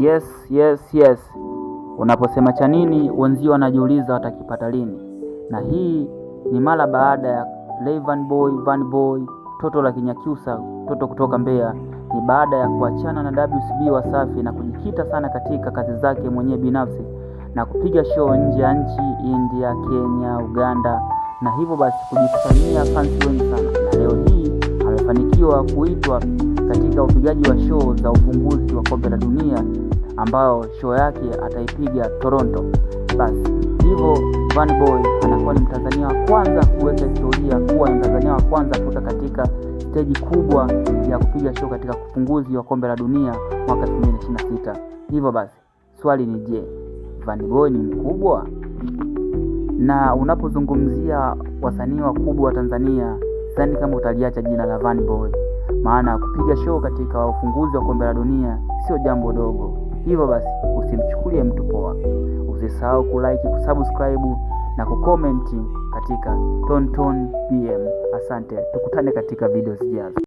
Yes. Unaposema cha nini, wenzio wanajiuliza watakipata lini. Na hii ni mara baada ya Vanny Boy, toto la Kinyakyusa, toto kutoka Mbeya, ni baada ya kuachana na WCB Wasafi na kujikita sana katika kazi zake mwenyewe binafsi na kupiga show nje ya nchi, India, Kenya, Uganda, na hivyo basi kujikusanyia fans wengi sana. Na leo hii amefanikiwa kuitwa katika upigaji wa show za ufunguzi wa kombe la dunia, ambao show yake ataipiga Toronto. Basi hivyo Vanny Boy anakuwa ni Mtanzania wa kwanza kuweka historia, kuwa Mtanzania wa kwanza kutoka katika stage kubwa ya kupiga show katika ufunguzi wa kombe la dunia mwaka 2026. Hivyo basi swali ni je, Vanny Boy ni mkubwa? Na unapozungumzia wasanii wakubwa wa Tanzania, sidhani kama utaliacha jina la Vanny Boy, maana kupiga show katika ufunguzi wa kombe la dunia sio jambo dogo. Hivyo basi usimchukulie mtu poa. Usisahau kulike, kusubscribe na kucomment katika Tonton PM. Asante, tukutane katika video zijazo.